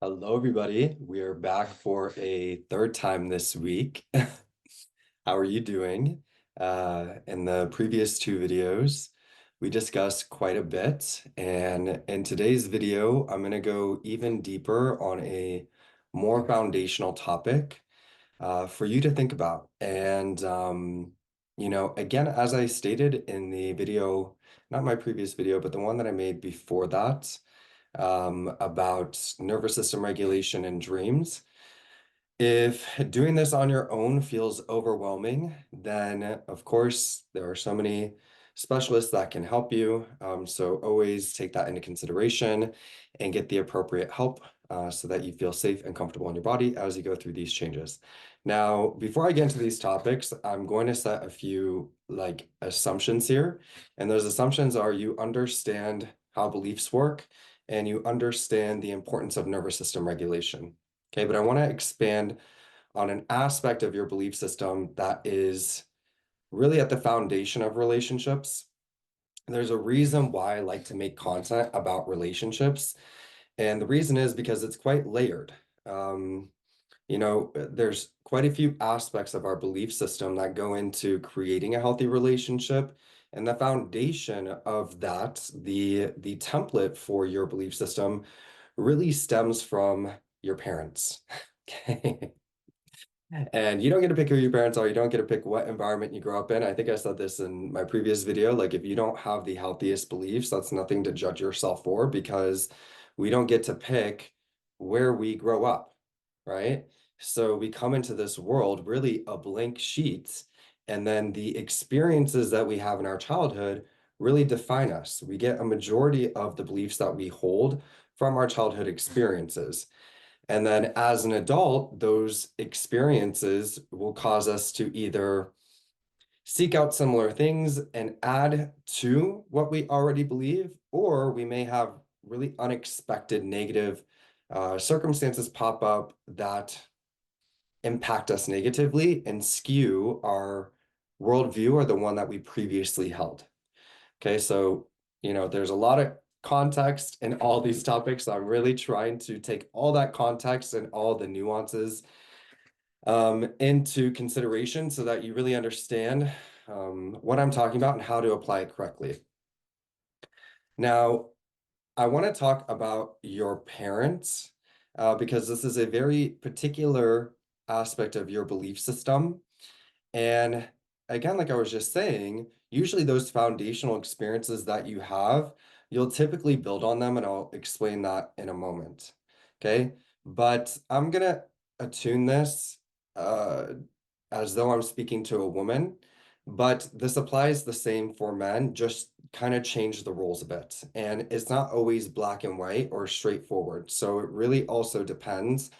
Hello, everybody. We are back for a third time this week. How are you doing? In the previous two videos, we discussed quite a bit, and in today's video, I'm going to go even deeper on a more foundational topic for you to think about. And, again, as I stated in the video, not my previous video, but the one that I made before that, about nervous system regulation and dreams. If doing this on your own feels overwhelming, then of course there are so many specialists that can help you. So always take that into consideration and get the appropriate help so that you feel safe and comfortable in your body as you go through these changes. Now, before I get into these topics, I'm going to set a few assumptions here. And those assumptions are you understand how beliefs work and you understand the importance of nervous system regulation. Okay, but I want to expand on an aspect of your belief system that is really at the foundation of relationships. There's a reason why I like to make content about relationships, and the reason is because it's quite layered. There's quite a few aspects of our belief system that go into creating a healthy relationship, and the foundation of that, the template for your belief system, really stems from your parents. Okay. And you don't get to pick who your parents are. You don't get to pick what environment you grow up in. I think I said this in my previous video. Like, if you don't have the healthiest beliefs, that's nothing to judge yourself for because we don't get to pick where we grow up, right? So we come into this world really a blank sheet, and then the experiences that we have in our childhood really define us. We get a majority of the beliefs that we hold from our childhood experiences. And then as an adult, those experiences will cause us to either seek out similar things and add to what we already believe, or we may have really unexpected negative circumstances pop up that impact us negatively and skew our worldview or the one that we previously held. Okay, so there's a lot of context in all these topics. So I'm really trying to take all that context and all the nuances into consideration so that you really understand what I'm talking about and how to apply it correctly. Now, I want to talk about your parents because this is a very particular aspect of your belief system. And again, like I was just saying, usually those foundational experiences that you have, you'll typically build on them, and I'll explain that in a moment. Okay. But I'm gonna attune this uh, as though I'm speaking to a woman, but this applies the same for men, just kind of change the roles a bit. And it's not always black and white or straightforward. So it really also depends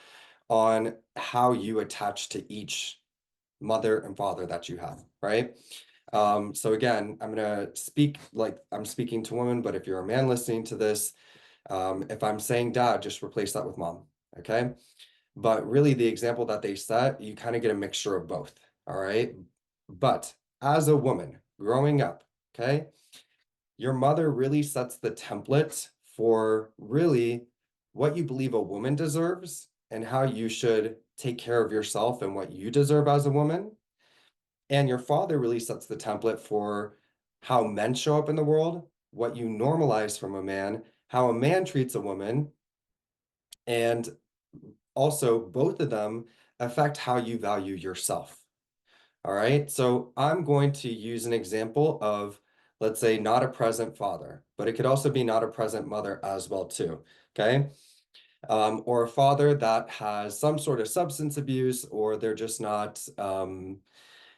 on how you attach to each mother and father that you have, right? So again, I'm gonna speak like I'm speaking to women, but if you're a man listening to this, if I'm saying dad, just replace that with mom, okay? But really the example that they set, you kind of get a mixture of both, all right? But as a woman growing up, okay, your mother really sets the template for really what you believe a woman deserves and how you should take care of yourself and what you deserve as a woman. And your father really sets the template for how men show up in the world, what you normalize from a man, how a man treats a woman, and also both of them affect how you value yourself. All right. So I'm going to use an example of, let's say, not a present father, but it could also be not a present mother as well, too. Okay. Or a father that has some sort of substance abuse, or they're just not,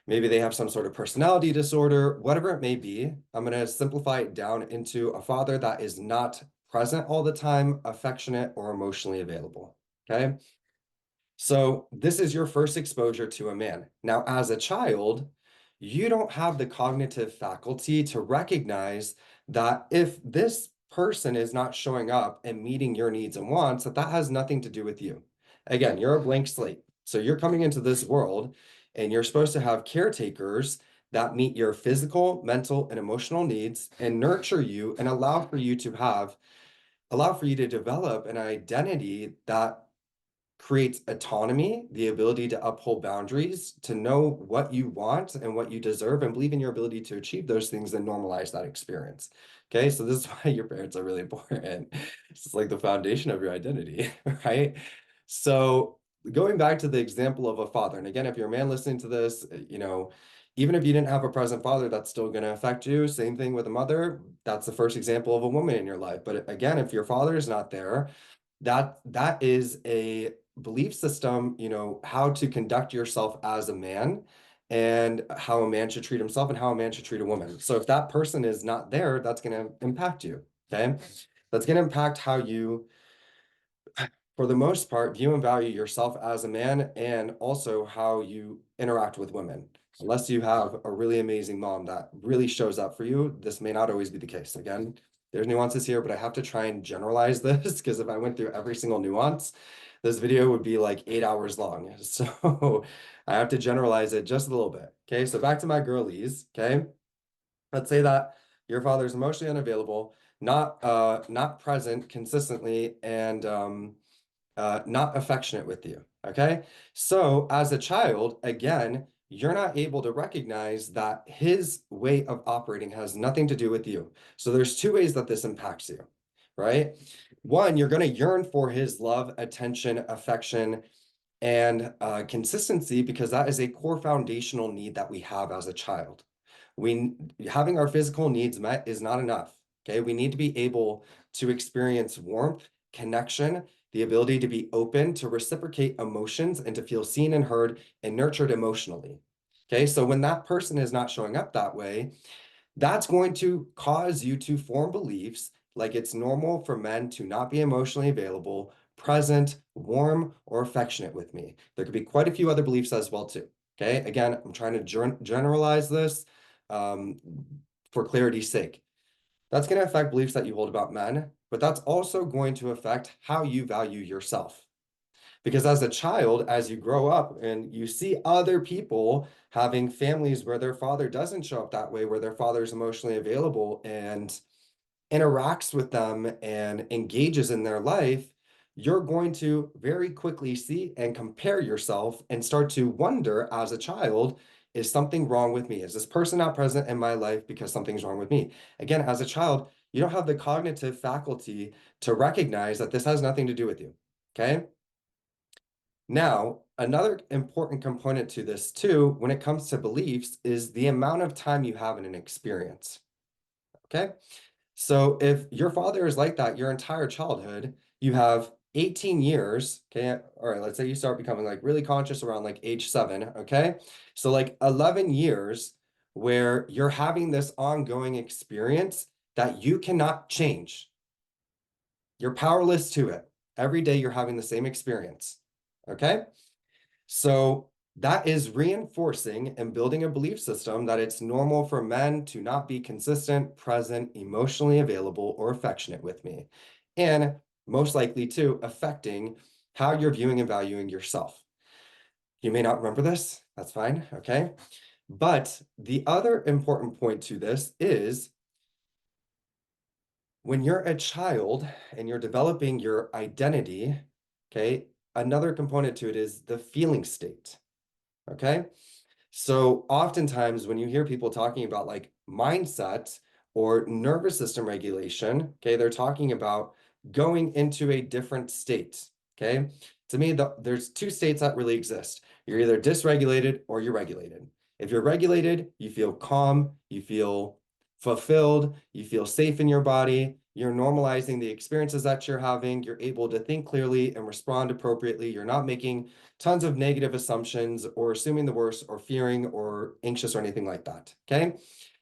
maybe they have some sort of personality disorder, whatever it may be. I'm going to simplify it down into a father that is not present all the time, affectionate, or emotionally available. Okay. So this is your first exposure to a man. Now, as a child, you don't have the cognitive faculty to recognize that if this person is not showing up and meeting your needs and wants, that has nothing to do with you. Again, you're a blank slate. So you're coming into this world and you're supposed to have caretakers that meet your physical, mental, and emotional needs and nurture you and allow for you to have allow for you to develop an identity that creates autonomy, the ability to uphold boundaries, to know what you want and what you deserve, and believe in your ability to achieve those things and normalize that experience. Okay, so this is why your parents are really important. It's like the foundation of your identity, right? So going back to the example of a father, and again, if you're a man listening to this, even if you didn't have a present father, that's still going to affect you. Same thing with a mother. That's the first example of a woman in your life. But again, if your father is not there, that is a belief system, how to conduct yourself as a man and how a man should treat himself and how a man should treat a woman. So if that person is not there, that's going to impact you. Okay. That's going to impact how you, for the most part, view and value yourself as a man and also how you interact with women. Unless you have a really amazing mom that really shows up for you, this may not always be the case. Again, there's nuances here, but I have to try and generalize this because if I went through every single nuance, this video would be like 8 hours long. So I have to generalize it just a little bit. Okay, so back to my girlies. Okay, let's say that your father is emotionally unavailable, not present consistently, and not affectionate with you. Okay. So as a child, again, you're not able to recognize that his way of operating has nothing to do with you. So there's two ways that this impacts you, right? One, you're going to yearn for his love, attention, affection, and consistency because that is a core foundational need that we have as a child. We having our physical needs met is not enough. Okay, we need to be able to experience warmth, connection, the ability to be open, to reciprocate emotions, and to feel seen and heard and nurtured emotionally. Okay, so when that person is not showing up that way, that's going to cause you to form beliefs like it's normal for men to not be emotionally available, present, warm, or affectionate with me. There could be quite a few other beliefs as well too. Okay, again, I'm trying to generalize this um, for clarity's sake. That's going to affect beliefs that you hold about men, but that's also going to affect how you value yourself. Because as a child, as you grow up and you see other people having families where their father doesn't show up that way, where their father is emotionally available and interacts with them and engages in their life, you're going to very quickly see and compare yourself and start to wonder as a child, is something wrong with me? Is this person not present in my life because something's wrong with me? Again, as a child, you don't have the cognitive faculty to recognize that this has nothing to do with you. Okay. Now, another important component to this too, when it comes to beliefs, is the amount of time you have in an experience. Okay. So if your father is like that your entire childhood, you have 18 years. Okay. All right. Let's say you start becoming like really conscious around like age 7. Okay. So like 11 years where you're having this ongoing experience that you cannot change. You're powerless to it. Every day you're having the same experience. Okay. So that is reinforcing and building a belief system that it's normal for men to not be consistent, present, emotionally available, or affectionate with me. And most likely to affecting how you're viewing and valuing yourself. You may not remember this, that's fine, okay? But the other important point to this is when you're a child and you're developing your identity, okay, another component to it is the feeling state, okay? So oftentimes when you hear people talking about like mindset or nervous system regulation, okay, they're talking about going into a different state, okay? To me, there's two states that really exist. You're either dysregulated or you're regulated. If you're regulated, you feel calm, you feel fulfilled, you feel safe in your body, you're normalizing the experiences that you're having, you're able to think clearly and respond appropriately, you're not making tons of negative assumptions or assuming the worst or fearing or anxious or anything like that. Okay.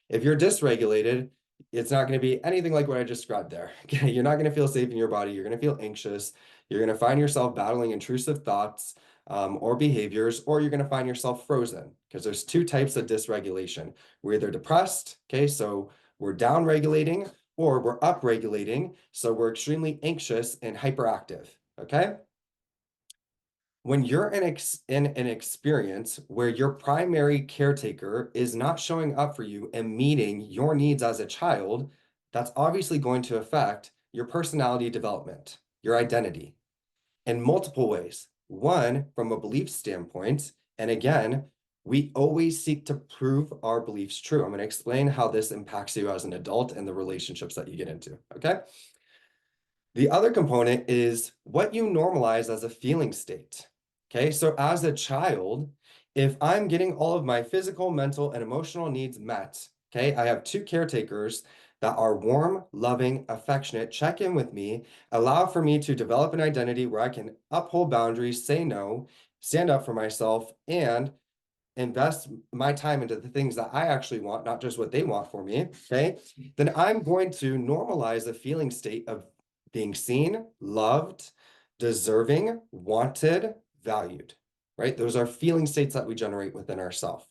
If you're dysregulated, it's not going to be anything like what I just described there. Okay. You're not going to feel safe in your body. You're going to feel anxious. You're going to find yourself battling intrusive thoughts or behaviors, or you're going to find yourself frozen because there's two types of dysregulation. We're either depressed. Okay. So we're down regulating or we're up regulating. So we're extremely anxious and hyperactive. Okay. When you're in an experience where your primary caretaker is not showing up for you and meeting your needs as a child, that's obviously going to affect your personality development, your identity, in multiple ways. One, from a belief standpoint, and again, we always seek to prove our beliefs true. I'm going to explain how this impacts you as an adult and the relationships that you get into, okay? The other component is what you normalize as a feeling state. Okay, so as a child, if I'm getting all of my physical, mental, and emotional needs met, okay, I have two caretakers that are warm, loving, affectionate, check in with me, allow for me to develop an identity where I can uphold boundaries, say no, stand up for myself, and invest my time into the things that I actually want, not just what they want for me, okay, then I'm going to normalize a feeling state of being seen, loved, deserving, wanted, valued, right? Those are feeling states that we generate within ourselves.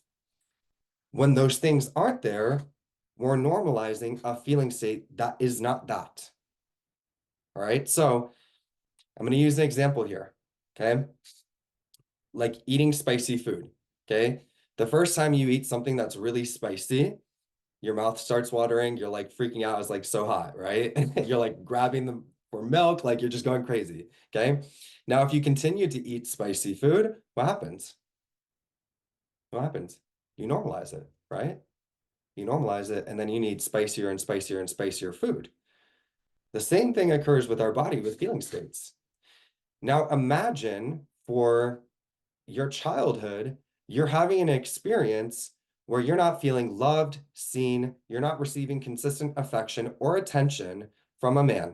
When those things aren't there, we're normalizing a feeling state that is not that. All right, so I'm going to use an example here, okay? Like eating spicy food, okay? The first time you eat something that's really spicy, your mouth starts watering, you're like freaking out, it's like so hot, right? You're like grabbing them for milk, like you're just going crazy, okay? Now, if you continue to eat spicy food, what happens? What happens? You normalize it, right? You normalize it, and then you need spicier and spicier and spicier food. The same thing occurs with our body with feeling states. Now, imagine for your childhood, you're having an experience where you're not feeling loved, seen, you're not receiving consistent affection or attention from a man.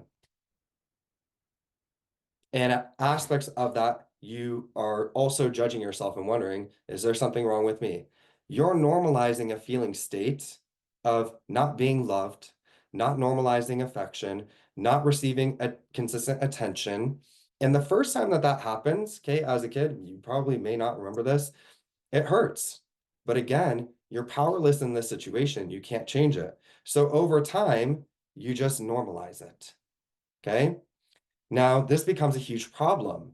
And aspects of that, you are also judging yourself and wondering, is there something wrong with me? You're normalizing a feeling state of not being loved, not normalizing affection, not receiving a consistent attention. And the first time that that happens, okay, as a kid, you probably may not remember this, it hurts. But again, you're powerless in this situation. You can't change it. So over time, you just normalize it. Okay. Now, this becomes a huge problem.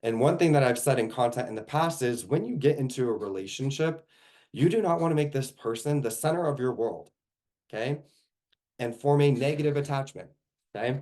And one thing that I've said in content in the past is when you get into a relationship, you do not want to make this person the center of your world. Okay. And form a negative attachment. Okay.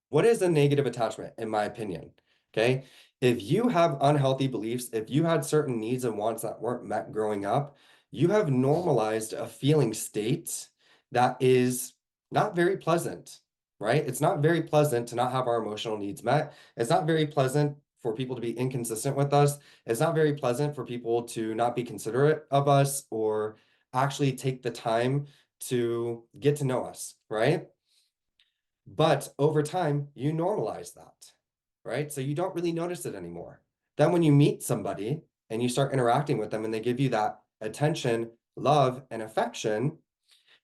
What is a negative attachment, in my opinion? Okay. If you have unhealthy beliefs, if you had certain needs and wants that weren't met growing up, you have normalized a feeling state that is not very pleasant, right? It's not very pleasant to not have our emotional needs met. It's not very pleasant for people to be inconsistent with us. It's not very pleasant for people to not be considerate of us or actually take the time to get to know us, right? But over time, you normalize that, right? So you don't really notice it anymore. Then when you meet somebody and you start interacting with them and they give you that attention, love, and affection,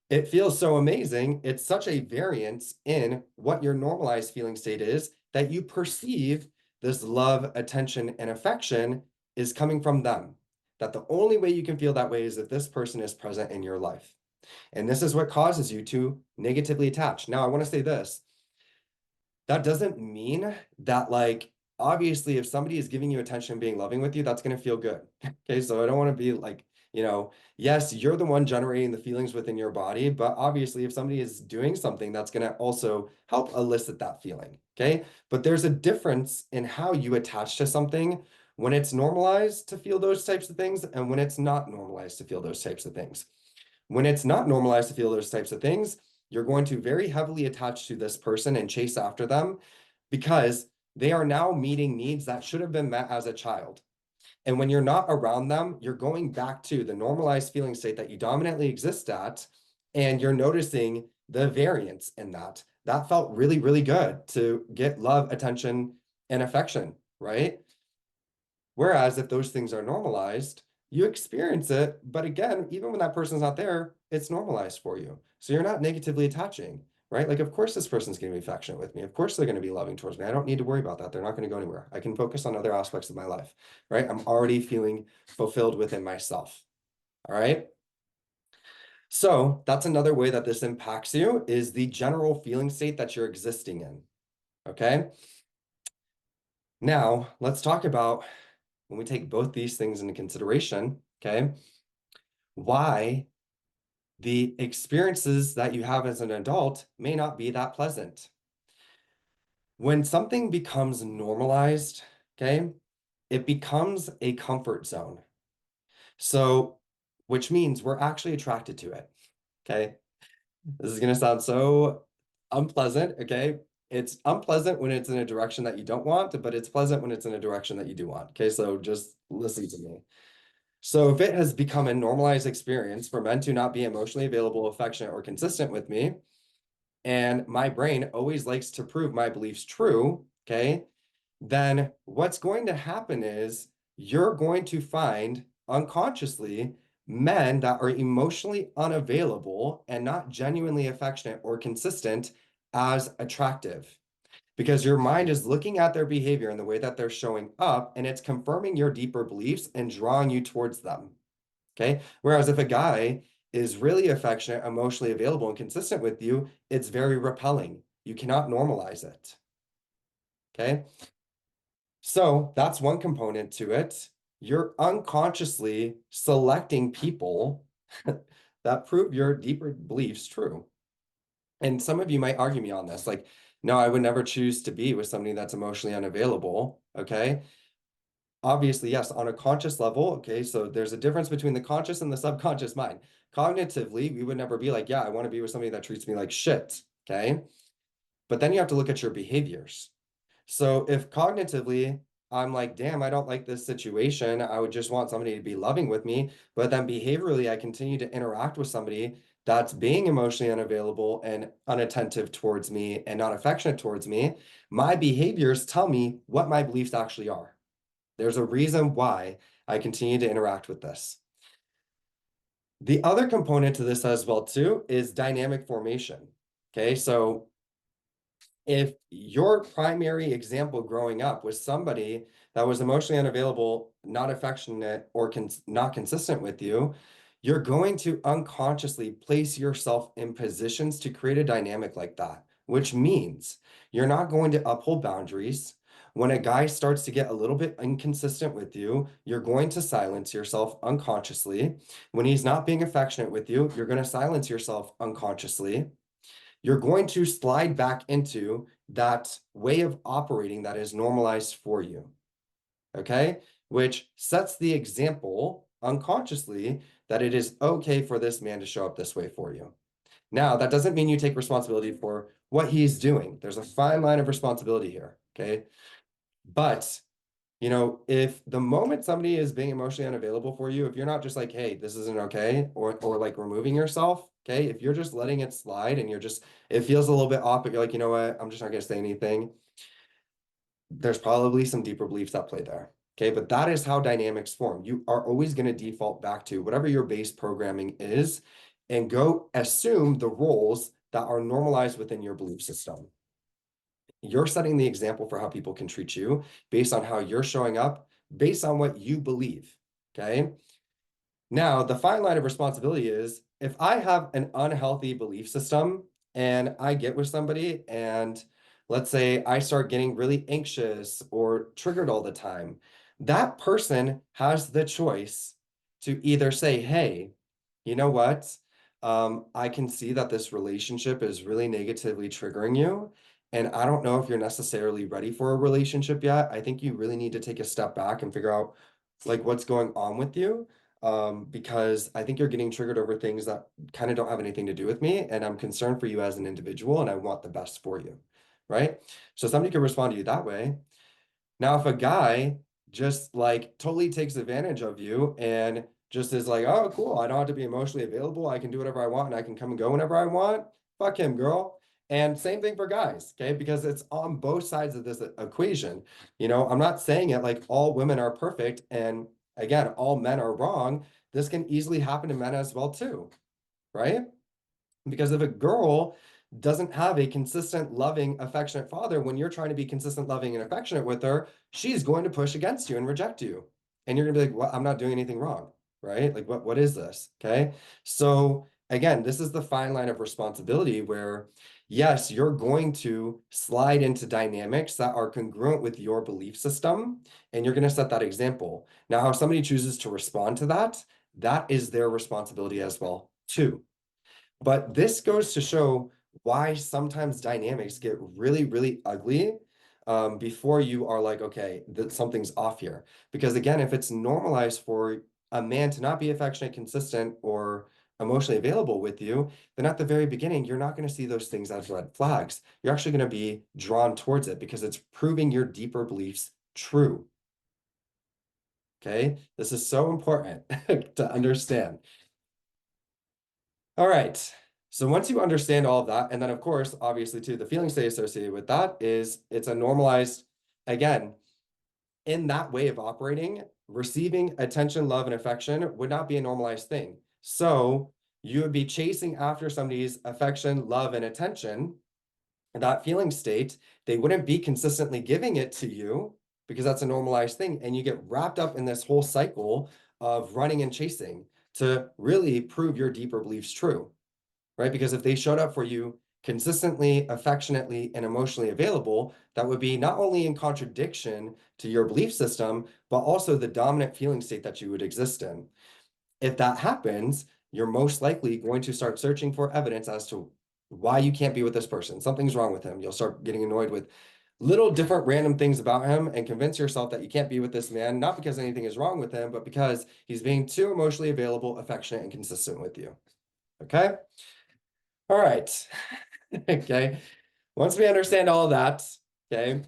it feels so amazing. It's such a variance in what your normalized feeling state is that you perceive this love, attention, and affection is coming from them. That the only way you can feel that way is if this person is present in your life. And this is what causes you to negatively attach. Now, I want to say this. That doesn't mean that, like, obviously, if somebody is giving you attention and being loving with you, that's going to feel good. Okay, so I don't want to be like, yes, you're the one generating the feelings within your body, but obviously, if somebody is doing something, that's going to also help elicit that feeling. Okay, but there's a difference in how you attach to something when it's normalized to feel those types of things and when it's not normalized to feel those types of things. When it's not normalized to feel those types of things, you're going to very heavily attach to this person and chase after them because they are now meeting needs that should have been met as a child. And when you're not around them, you're going back to the normalized feeling state that you dominantly exist at, and you're noticing the variance in that. That felt really, really good to get love, attention, and affection, right? Whereas if those things are normalized, you experience it, but again, even when that person's not there, it's normalized for you. So you're not negatively attaching, right? Like, of course, this person's going to be affectionate with me. Of course, they're going to be loving towards me. I don't need to worry about that. They're not going to go anywhere. I can focus on other aspects of my life, right? I'm already feeling fulfilled within myself. All right. So that's another way that this impacts you is the general feeling state that you're existing in. Okay. Now let's talk about when we take both these things into consideration, okay, why the experiences that you have as an adult may not be that pleasant. When something becomes normalized, okay, it becomes a comfort zone. So, which means we're actually attracted to it. Okay. This is going to sound so unpleasant. Okay. It's unpleasant when it's in a direction that you don't want, but it's pleasant when it's in a direction that you do want. Okay. So just listen to me. So if it has become a normalized experience for men to not be emotionally available, affectionate, or consistent with me, and my brain always likes to prove my beliefs true, okay, then what's going to happen is you're going to find unconsciously men that are emotionally unavailable and not genuinely affectionate or consistent as attractive because your mind is looking at their behavior and the way that they're showing up and it's confirming your deeper beliefs and drawing you towards them. Okay. Whereas if a guy is really affectionate, emotionally available, and consistent with you, it's very repelling. You cannot normalize it. Okay. So that's one component to it. You're unconsciously selecting people that prove your deeper beliefs true. And some of you might argue me on this, like, no, I would never choose to be with somebody that's emotionally unavailable. Okay. Obviously, yes, on a conscious level. Okay. So there's a difference between the conscious and the subconscious mind. Cognitively, we would never be like, yeah, I want to be with somebody that treats me like shit. Okay. But then you have to look at your behaviors. So if cognitively I'm like, damn, I don't like this situation, I would just want somebody to be loving with me. But then behaviorally, I continue to interact with somebody that's being emotionally unavailable and unattentive towards me and not affectionate towards me. My behaviors tell me what my beliefs actually are. There's a reason why I continue to interact with this. The other component to this as well, too, is dynamic formation. Okay, so if your primary example growing up was somebody that was emotionally unavailable, not affectionate, or not consistent with you, you're going to unconsciously place yourself in positions to create a dynamic like that, which means you're not going to uphold boundaries. When a guy starts to get a little bit inconsistent with you, you're going to silence yourself unconsciously. When he's not being affectionate with you, you're going to silence yourself unconsciously. You're going to slide back into that way of operating that is normalized for you. Okay. Which sets the example unconsciously that it is okay for this man to show up this way for you. Now, that doesn't mean you take responsibility for what he's doing. There's a fine line of responsibility here. Okay. But if the moment somebody is being emotionally unavailable for you, if you're not just like, hey, this isn't okay, or like removing yourself, okay, if you're just letting it slide and it feels a little bit off, but you're like, you know what, I'm just not gonna say anything, there's probably some deeper beliefs that play there. Okay, but that is how dynamics form. You are always going to default back to whatever your base programming is and go assume the roles that are normalized within your belief system. You're setting the example for how people can treat you based on how you're showing up, based on what you believe. Okay. Now, the fine line of responsibility is if I have an unhealthy belief system and I get with somebody and let's say I start getting really anxious or triggered all the time, that person has the choice to either say, hey, you know what? I can see that this relationship is really negatively triggering you. And I don't know if you're necessarily ready for a relationship yet. I think you really need to take a step back and figure out like what's going on with you because I think you're getting triggered over things that kind of don't have anything to do with me, and I'm concerned for you as an individual, and I want the best for you, right? So somebody could respond to you that way. Now, if a guy just like totally takes advantage of you and just is like, oh, cool, I don't have to be emotionally available. I can do whatever I want and I can come and go whenever I want. Fuck him, girl. And same thing for guys, okay? Because it's on both sides of this equation. I'm not saying it like all women are perfect and again, all men are wrong. This can easily happen to men as well, too, right? Because if a girl doesn't have a consistent, loving, affectionate father, when you're trying to be consistent, loving, and affectionate with her, she's going to push against you and reject you. And you're going to be like, well, I'm not doing anything wrong, right? Like, what is this? Okay. So again, this is the fine line of responsibility where, yes, you're going to slide into dynamics that are congruent with your belief system, and you're going to set that example. Now, how somebody chooses to respond to that, that is their responsibility as well, too. But this goes to show why sometimes dynamics get really, really ugly before you are like, okay, that something's off here. Because again, if it's normalized for a man to not be affectionate, consistent, or emotionally available with you, then at the very beginning, you're not going to see those things as red flags. You're actually going to be drawn towards it because it's proving your deeper beliefs true. Okay, this is so important to understand. All right. So once you understand all of that, and then of course, obviously too, the feeling state associated with that is it's a normalized, again, in that way of operating, receiving attention, love, and affection would not be a normalized thing. So you would be chasing after somebody's affection, love, and attention, that feeling state, they wouldn't be consistently giving it to you because that's a normalized thing. And you get wrapped up in this whole cycle of running and chasing to really prove your deeper beliefs true, right? Because if they showed up for you consistently, affectionately, and emotionally available, that would be not only in contradiction to your belief system, but also the dominant feeling state that you would exist in. If that happens, you're most likely going to start searching for evidence as to why you can't be with this person. Something's wrong with him. You'll start getting annoyed with little different random things about him and convince yourself that you can't be with this man, not because anything is wrong with him, but because he's being too emotionally available, affectionate, and consistent with you. Okay? All right. Okay. Once we understand all of that, okay,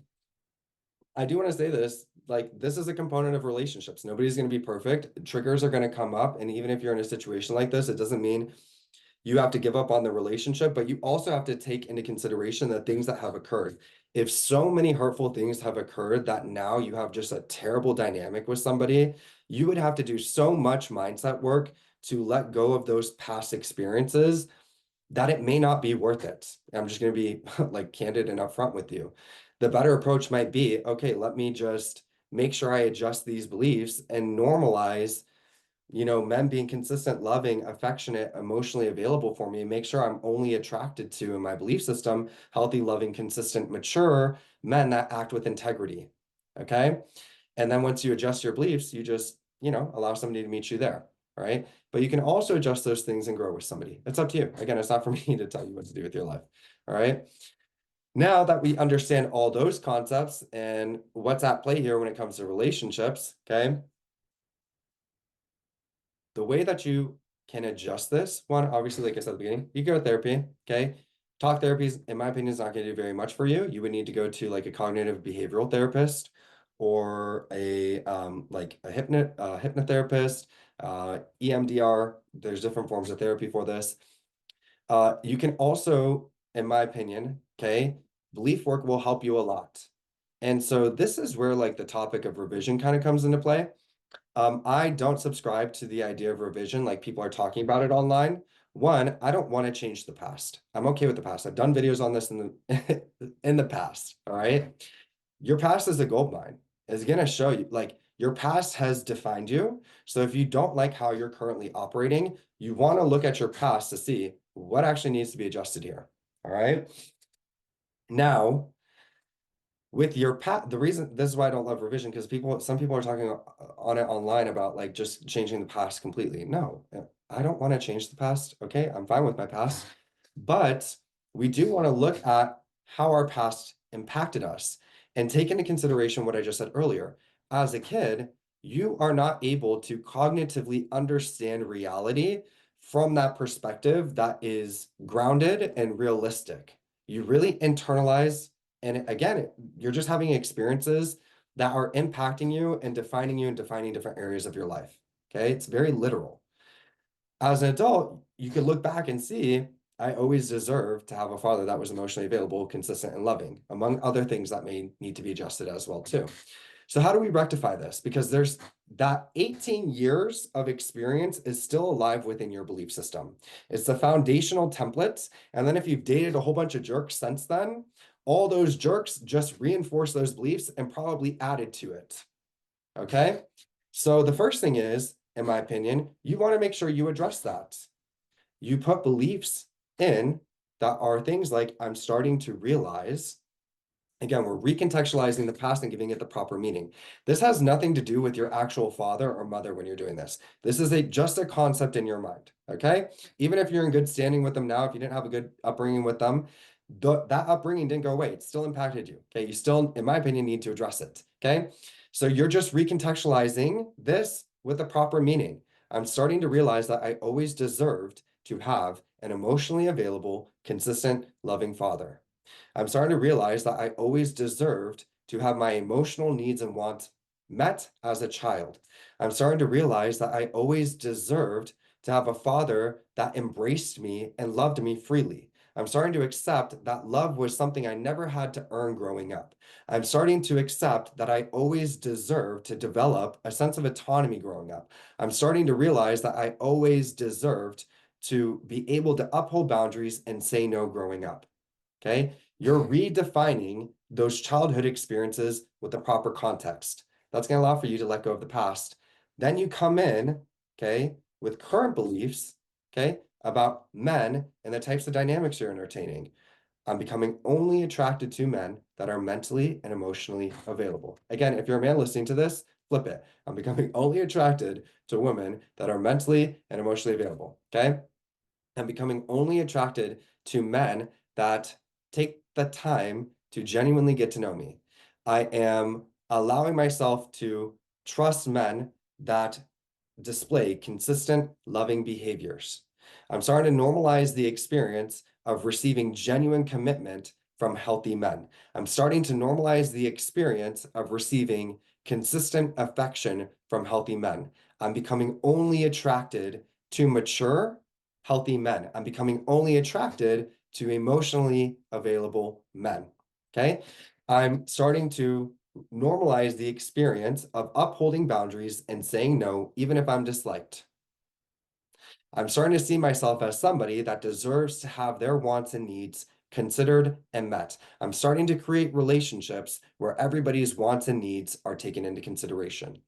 I do want to say this, like this is a component of relationships. Nobody's going to be perfect. Triggers are going to come up. And even if you're in a situation like this, it doesn't mean you have to give up on the relationship, but you also have to take into consideration the things that have occurred. If so many hurtful things have occurred that now you have just a terrible dynamic with somebody, you would have to do so much mindset work to let go of those past experiences that it may not be worth it. I'm just going to be like candid and upfront with you. The better approach might be, okay, let me just make sure I adjust these beliefs and normalize, men being consistent, loving, affectionate, emotionally available for me, make sure I'm only attracted to in my belief system, healthy, loving, consistent, mature men that act with integrity. Okay. And then once you adjust your beliefs, you just, allow somebody to meet you there. Right. But you can also adjust those things and grow with somebody. It's up to you. Again, it's not for me to tell you what to do with your life. All right. Now that we understand all those concepts and what's at play here when it comes to relationships, okay, the way that you can adjust this, one, obviously, like I said at the beginning, you go to therapy, okay? Talk therapies, in my opinion, is not going to do very much for you. You would need to go to like a cognitive behavioral therapist or a like a hypnotherapist, EMDR. There's different forms of therapy for this. You can also, in my opinion, okay, belief work will help you a lot. And so this is where like the topic of revision kind of comes into play. I don't subscribe to the idea of revision like people are talking about it online. One, I don't want to change the past. I'm okay with the past. I've done videos on this in the in the past. All right. Your past is a gold mine. It's gonna show you like your past has defined you. So if you don't like how you're currently operating, you want to look at your past to see what actually needs to be adjusted here. All right. Now, with your the reason this is why I don't love revision because some people are talking on it online about like just changing the past completely. No, I don't want to change the past. Okay, I'm fine with my past, but we do want to look at how our past impacted us and take into consideration what I just said earlier. As a kid, you are not able to cognitively understand reality from that perspective that is grounded and realistic. You really internalize, and again, you're just having experiences that are impacting you and defining different areas of your life. Okay. It's very literal. As an adult, you could look back and see, I always deserved to have a father that was emotionally available, consistent, and loving, among other things that may need to be adjusted as well, too. So how do we rectify this? Because there's that 18 years of experience is still alive within your belief system. It's the foundational templates. And then if you've dated a whole bunch of jerks since then, all those jerks just reinforce those beliefs and probably added to it. Okay. So the first thing is, in my opinion, you want to make sure you address that. You put beliefs in that are things like, I'm starting to realize. Again, we're recontextualizing the past and giving it the proper meaning. This has nothing to do with your actual father or mother when you're doing this. This is just a concept in your mind, okay? Even if you're in good standing with them now, if you didn't have a good upbringing with them, that upbringing didn't go away. It still impacted you. Okay. You still, in my opinion, need to address it. Okay. So you're just recontextualizing this with a proper meaning. I'm starting to realize that I always deserved to have an emotionally available, consistent, loving father. I'm starting to realize that I always deserved to have my emotional needs and wants met as a child. I'm starting to realize that I always deserved to have a father that embraced me and loved me freely. I'm starting to accept that love was something I never had to earn growing up. I'm starting to accept that I always deserved to develop a sense of autonomy growing up. I'm starting to realize that I always deserved to be able to uphold boundaries and say no growing up. Okay. You're redefining those childhood experiences with the proper context. That's going to allow for you to let go of the past. Then you come in, okay, with current beliefs, okay, about men and the types of dynamics you're entertaining. I'm becoming only attracted to men that are mentally and emotionally available. Again, if you're a man listening to this, flip it. I'm becoming only attracted to women that are mentally and emotionally available. Okay. I'm becoming only attracted to men that take the time to genuinely get to know me. I am allowing myself to trust men that display consistent, loving behaviors. I'm starting to normalize the experience of receiving genuine commitment from healthy men. I'm starting to normalize the experience of receiving consistent affection from healthy men. I'm becoming only attracted to mature, healthy men. I'm becoming only attracted to emotionally available men. Okay. I'm starting to normalize the experience of upholding boundaries and saying no, even if I'm disliked. I'm starting to see myself as somebody that deserves to have their wants and needs considered and met. I'm starting to create relationships where everybody's wants and needs are taken into consideration.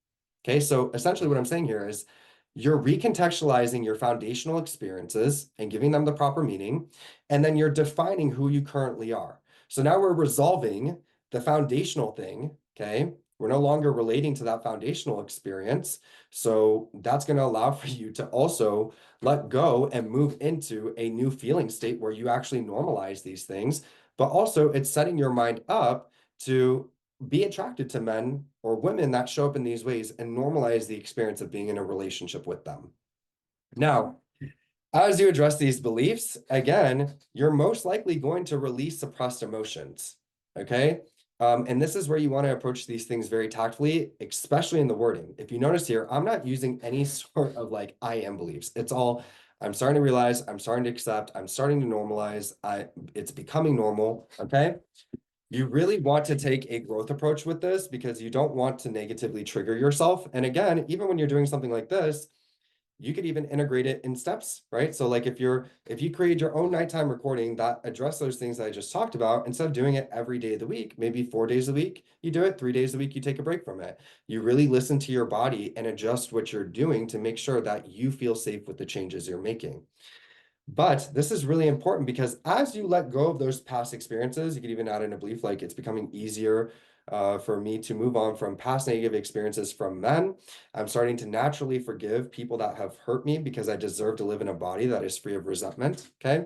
Okay, so essentially what I'm saying here is you're recontextualizing your foundational experiences and giving them the proper meaning, and then you're defining who you currently are. So now we're resolving the foundational thing, okay? We're no longer relating to that foundational experience. So that's going to allow for you to also let go and move into a new feeling state where you actually normalize these things. But also, it's setting your mind up to be attracted to men or women that show up in these ways and normalize the experience of being in a relationship with them. Now, as you address these beliefs, again, you're most likely going to release suppressed emotions. Okay. And this is where you want to approach these things very tactfully, especially in the wording. If you notice here, I'm not using any sort of like I am beliefs. It's all I'm starting to realize, I'm starting to accept, I'm starting to normalize. It's becoming normal. Okay. You really want to take a growth approach with this because you don't want to negatively trigger yourself. And again, even when you're doing something like this, you could even integrate it in steps, right? So like if you create your own nighttime recording that address those things that I just talked about, instead of doing it every day of the week, maybe 4 days a week, you do it 3 days a week, you take a break from it. You really listen to your body and adjust what you're doing to make sure that you feel safe with the changes you're making. But this is really important because as you let go of those past experiences, you could even add in a belief like it's becoming easier for me to move on from past negative experiences from men. I'm starting to naturally forgive people that have hurt me because I deserve to live in a body that is free of resentment. Okay.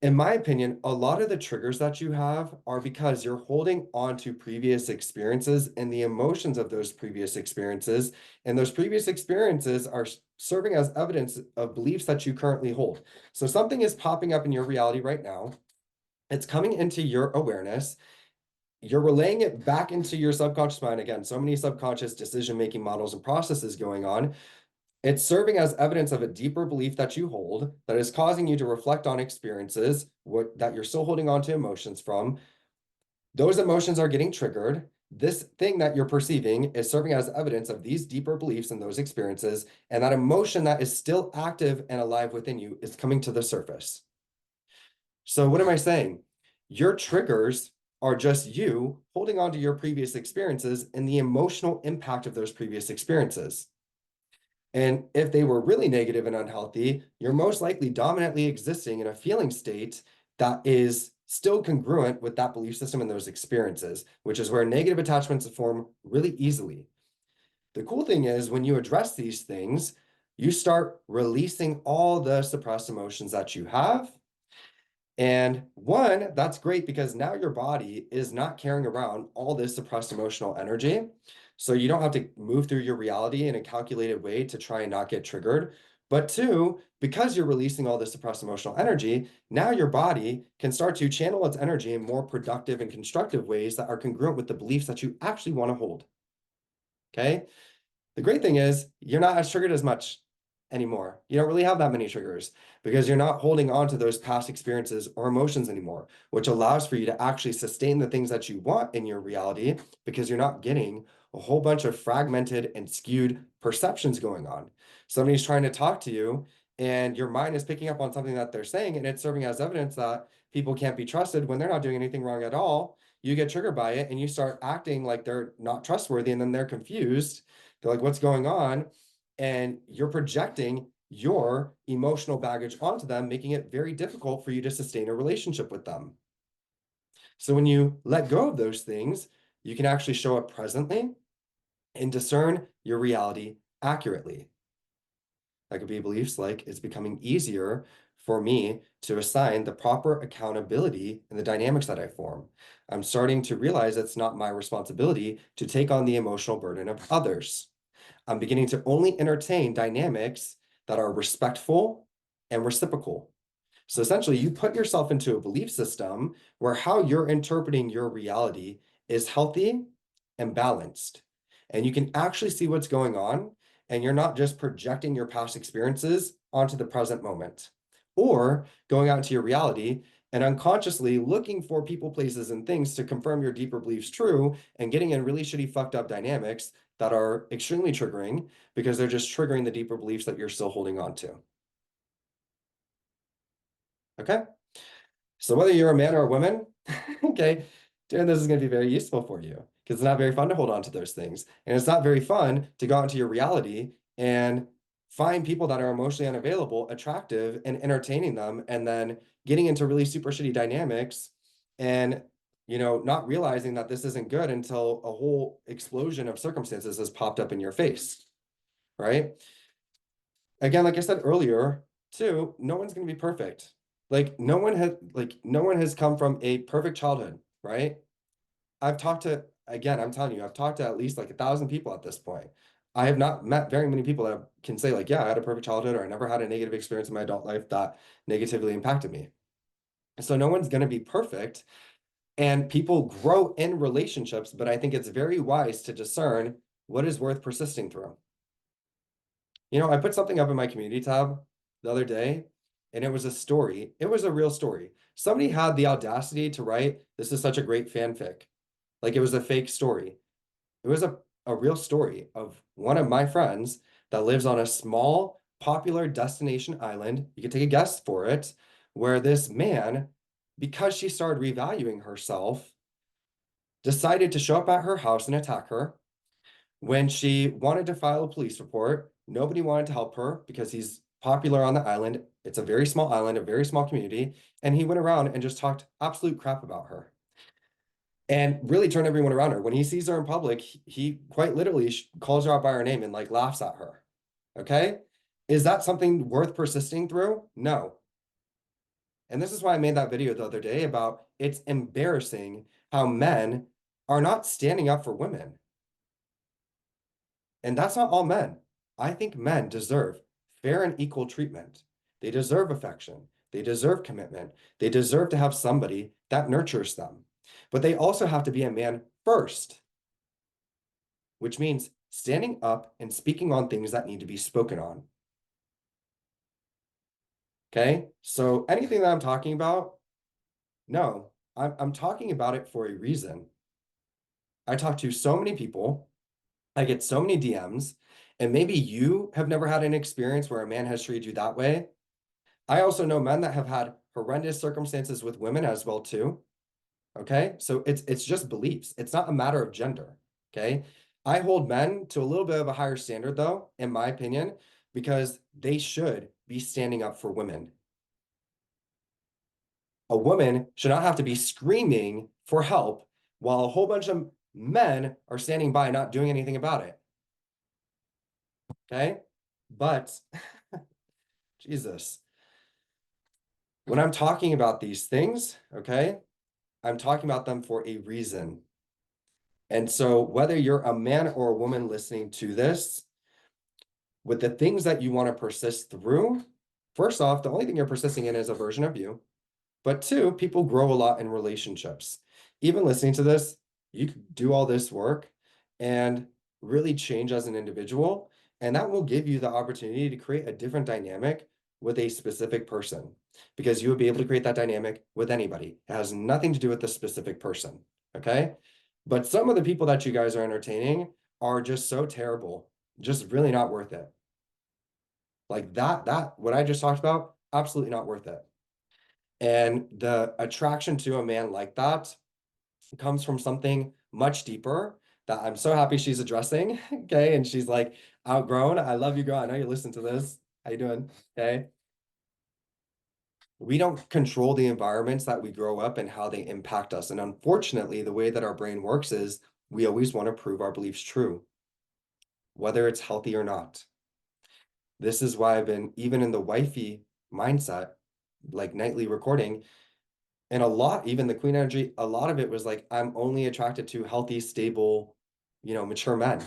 In my opinion, a lot of the triggers that you have are because you're holding on to previous experiences and the emotions of those previous experiences. And those previous experiences are serving as evidence of beliefs that you currently hold. So something is popping up in your reality right now. It's coming into your awareness. You're relaying it back into your subconscious mind. Again, so many subconscious decision-making models and processes going on. It's serving as evidence of a deeper belief that you hold that is causing you to reflect on experiences that you're still holding on to emotions from. Those emotions are getting triggered. This thing that you're perceiving is serving as evidence of these deeper beliefs and those experiences, and that emotion that is still active and alive within you is coming to the surface. So what am I saying? Your triggers are just you holding on to your previous experiences and the emotional impact of those previous experiences. And if they were really negative and unhealthy, you're most likely dominantly existing in a feeling state that is still congruent with that belief system and those experiences, which is where negative attachments form really easily. The cool thing is when you address these things, you start releasing all the suppressed emotions that you have. And one, that's great because now your body is not carrying around all this suppressed emotional energy. So you don't have to move through your reality in a calculated way to try and not get triggered. But two, because you're releasing all this suppressed emotional energy, now your body can start to channel its energy in more productive and constructive ways that are congruent with the beliefs that you actually want to hold. Okay. The great thing is you're not as triggered as much anymore. You don't really have that many triggers because you're not holding on to those past experiences or emotions anymore, which allows for you to actually sustain the things that you want in your reality because you're not getting a whole bunch of fragmented and skewed perceptions going on. Somebody's trying to talk to you and your mind is picking up on something that they're saying and it's serving as evidence that people can't be trusted when they're not doing anything wrong at all. You get triggered by it and you start acting like they're not trustworthy and then they're confused. They're like, what's going on? And you're projecting your emotional baggage onto them, making it very difficult for you to sustain a relationship with them. So when you let go of those things, you can actually show up presently and discern your reality accurately. That could be beliefs like it's becoming easier for me to assign the proper accountability in the dynamics that I form. I'm starting to realize it's not my responsibility to take on the emotional burden of others. I'm beginning to only entertain dynamics that are respectful and reciprocal. So essentially, you put yourself into a belief system where how you're interpreting your reality is healthy and balanced. And you can actually see what's going on, and you're not just projecting your past experiences onto the present moment or going out into your reality and unconsciously looking for people, places, and things to confirm your deeper beliefs true and getting in really shitty, fucked up dynamics that are extremely triggering because they're just triggering the deeper beliefs that you're still holding on to. Okay. So whether you're a man or a woman, okay, doing this is going to be very useful for you because it's not very fun to hold on to those things. And it's not very fun to go out into your reality and find people that are emotionally unavailable, attractive, and entertaining them, and then getting into really super shitty dynamics and not realizing that this isn't good until a whole explosion of circumstances has popped up in your face, right? Again, like I said earlier, too, no one's going to be perfect. No one has come from a perfect childhood, right? I'm telling you, I've talked to at least like 1,000 people at this point. I have not met very many people that can say like, yeah, I had a perfect childhood or I never had a negative experience in my adult life that negatively impacted me. So no one's going to be perfect and people grow in relationships, but I think it's very wise to discern what is worth persisting through. I put something up in my community tab the other day, and it was a story. It was a real story. Somebody had the audacity to write, "This is such a great fanfic." Like it was a fake story. It was a real story of one of my friends that lives on a small, popular destination island. You could take a guess for it, where this man, because she started revaluing herself, decided to show up at her house and attack her. When she wanted to file a police report, nobody wanted to help her because he's popular on the island. It's a very small island, a very small community. And he went around and just talked absolute crap about her and really turned everyone around her. When he sees her in public, he quite literally calls her out by her name and like laughs at her. Okay. Is that something worth persisting through? No. And this is why I made that video the other day about it's embarrassing how men are not standing up for women. And that's not all men. I think men deserve fair and equal treatment. They deserve affection. They deserve commitment. They deserve to have somebody that nurtures them. But they also have to be a man first, which means standing up and speaking on things that need to be spoken on. Okay? So anything that I'm talking about, no, I'm talking about it for a reason. I talk to so many people. I get so many DMs, and maybe you have never had an experience where a man has treated you that way. I also know men that have had horrendous circumstances with women as well too. Okay? So it's just beliefs. It's not a matter of gender. Okay? I hold men to a little bit of a higher standard though, in my opinion, because they should be standing up for women. A woman should not have to be screaming for help while a whole bunch of men are standing by not doing anything about it. Okay? But Jesus. When I'm talking about these things, okay, I'm talking about them for a reason. And so whether you're a man or a woman listening to this, with the things that you want to persist through, first off, the only thing you're persisting in is a version of you. But two, people grow a lot in relationships. Even listening to this, you can do all this work and really change as an individual. And that will give you the opportunity to create a different dynamic with a specific person because you would be able to create that dynamic with anybody. It has nothing to do with the specific person. Okay. But some of the people that you guys are entertaining are just so terrible, just really not worth it. Like what I just talked about, absolutely not worth it. And the attraction to a man like that comes from something much deeper that I'm so happy she's addressing. Okay. And she's like, outgrown. I love you, girl. I know you listen to this. How you doing? Okay. We don't control the environments that we grow up and how they impact us. And unfortunately, the way that our brain works is we always want to prove our beliefs true, whether it's healthy or not. This is why I've been, even in the wifey mindset, like nightly recording, and a lot, even the queen energy, a lot of it was like, I'm only attracted to healthy, stable, mature men.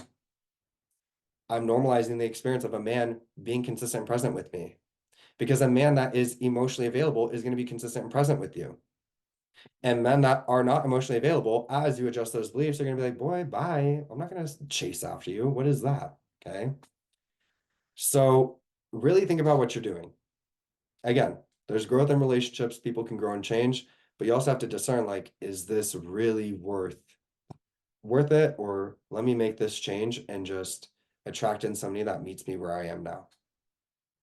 I'm normalizing the experience of a man being consistent and present with me because a man that is emotionally available is going to be consistent and present with you. And men that are not emotionally available, as you adjust those beliefs, are going to be like, boy, bye. I'm not going to chase after you. What is that? Okay. So really think about what you're doing. Again, there's growth in relationships. People can grow and change, but you also have to discern, like, is this really worth it, or let me make this change and just attract in somebody that meets me where I am now.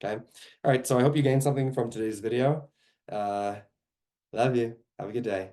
Okay. All right. So I hope you gained something from today's video. Love you. Have a good day.